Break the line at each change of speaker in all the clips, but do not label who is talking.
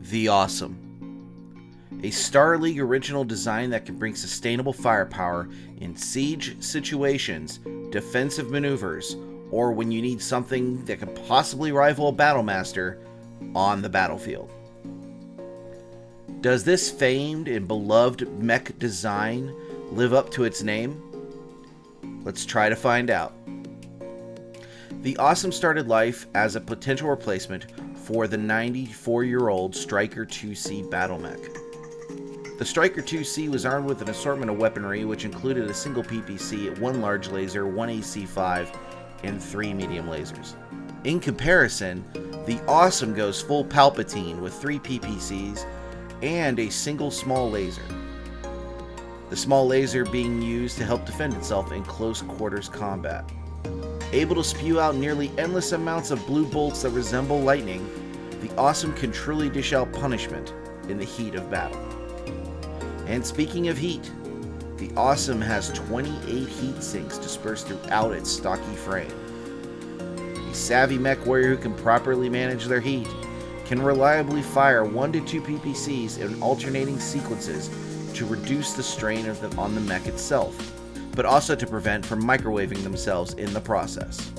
The Awesome. A Star League original design that can bring sustainable firepower in siege situations, defensive maneuvers, or when you need something that can possibly rival a Battlemaster on the battlefield. Does this famed and beloved mech design live up to its name? Let's try to find out. The Awesome started life as a potential replacement for the 94-year-old Striker 2C BattleMech. The Striker 2C was armed with an assortment of weaponry which included a single PPC, 1 large laser, 1 AC-5, and 3 medium lasers. In comparison, the Awesome goes full Palpatine with 3 PPCs and a single small laser. The small laser being used to help defend itself in close quarters combat. Able to spew out nearly endless amounts of blue bolts that resemble lightning, the Awesome can truly dish out punishment in the heat of battle. And speaking of heat, the Awesome has 28 heat sinks dispersed throughout its stocky frame. A savvy mech warrior who can properly manage their heat can reliably fire 1 to 2 PPCs in alternating sequences to reduce the strain on the mech itself, but also to prevent from microwaving themselves in the process.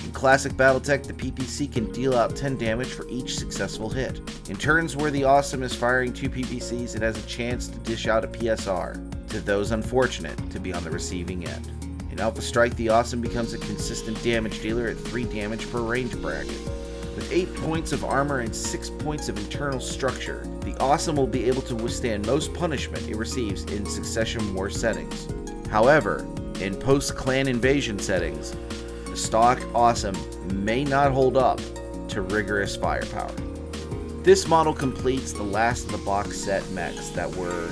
In classic BattleTech, the PPC can deal out 10 damage for each successful hit. In turns where the Awesome is firing 2 PPCs, it has a chance to dish out a PSR to those unfortunate to be on the receiving end. In Alpha Strike, the Awesome becomes a consistent damage dealer at 3 damage per range bracket. With 8 points of armor and 6 points of internal structure, the Awesome will be able to withstand most punishment it receives in succession war settings. However, in post-clan invasion settings, the stock Awesome may not hold up to rigorous firepower. This model completes the last of the box set mechs that were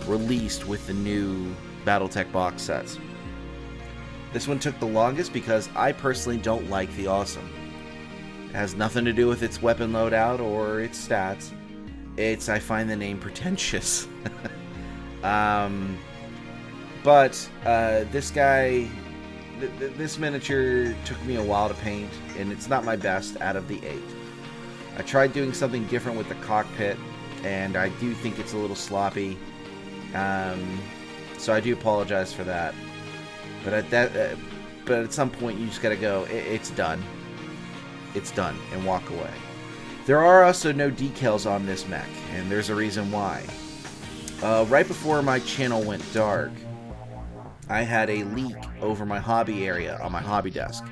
released with the new BattleTech box sets. This one took the longest because I personally don't like the Awesome. It has nothing to do with its weapon loadout or its stats. I find the name pretentious. This guy, this miniature took me a while to paint, and it's not my best out of the 8. I tried doing something different with the cockpit, and I do think it's a little sloppy. So I do apologize for that. But at some point you just gotta go, it's done. It's done, and walk away. There are also no decals on this mech, and there's a reason why. Right before my channel went dark, I had a leak over my hobby area on my hobby desk,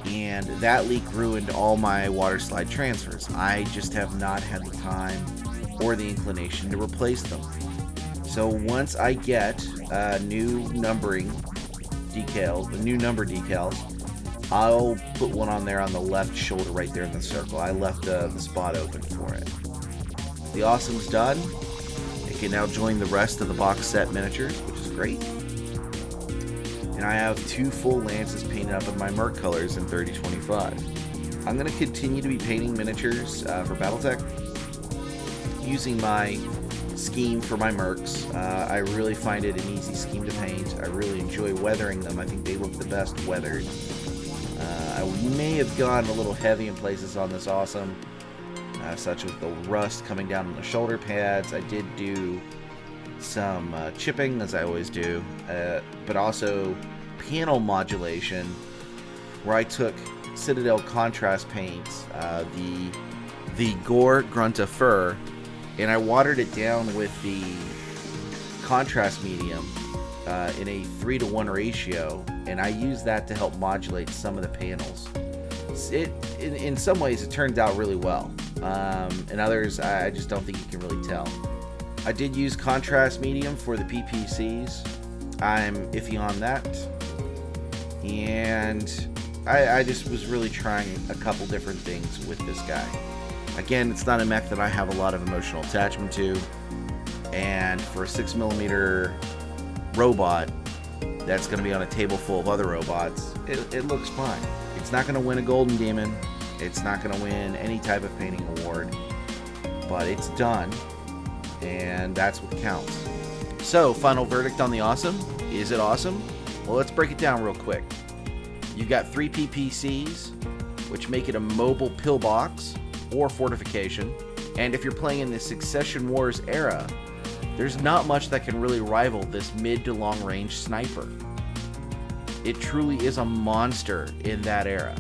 and that leak ruined all my water slide transfers. I just have not had the time or the inclination to replace them. So once I get new numbering decals, the new number decals, I'll put one on there on the left shoulder right there in the circle. I left the spot open for it. The Awesome's done. It can now join the rest of the box set miniatures, which is great. And I have 2 full lances painted up in my Merc colors in 3025. I'm going to continue to be painting miniatures for BattleTech using my scheme for my Mercs. I really find it an easy scheme to paint. I really enjoy weathering them. I think they look the best weathered. I may have gone a little heavy in places on this Awesome, such as the rust coming down on the shoulder pads. I did do some chipping, as I always do, but also panel modulation, where I took Citadel contrast paints, the Gore Grunta fur, and I watered it down with the contrast medium in a 3-to-1 ratio, and I used that to help modulate some of the panels. In some ways it turned out really well. In others, I just don't think you can really tell. I did use contrast medium for the PPCs. I'm iffy on that. And I just was really trying a couple different things with this guy. Again, it's not a mech that I have a lot of emotional attachment to. And for a 6mm robot, that's going to be on a table full of other robots, it looks fine. It's not going to win a Golden Demon. It's not going to win any type of painting award. But it's done, and that's what counts. So, final verdict on the Awesome. Is it awesome? Well, let's break it down real quick. You've got 3 PPCs, which make it a mobile pillbox or fortification. And if you're playing in the Succession Wars era, there's not much that can really rival this mid to long range sniper. It truly is a monster in that era.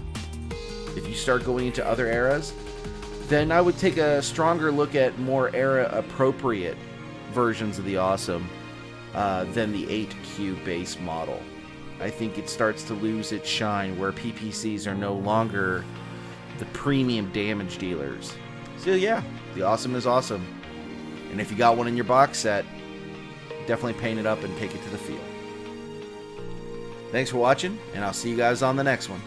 If you start going into other eras, then I would take a stronger look at more era appropriate versions of the Awesome than the 8Q base model. I think it starts to lose its shine where PPCs are no longer the premium damage dealers. So yeah, the Awesome is awesome. And if you got one in your box set, definitely paint it up and take it to the field. Thanks for watching, and I'll see you guys on the next one.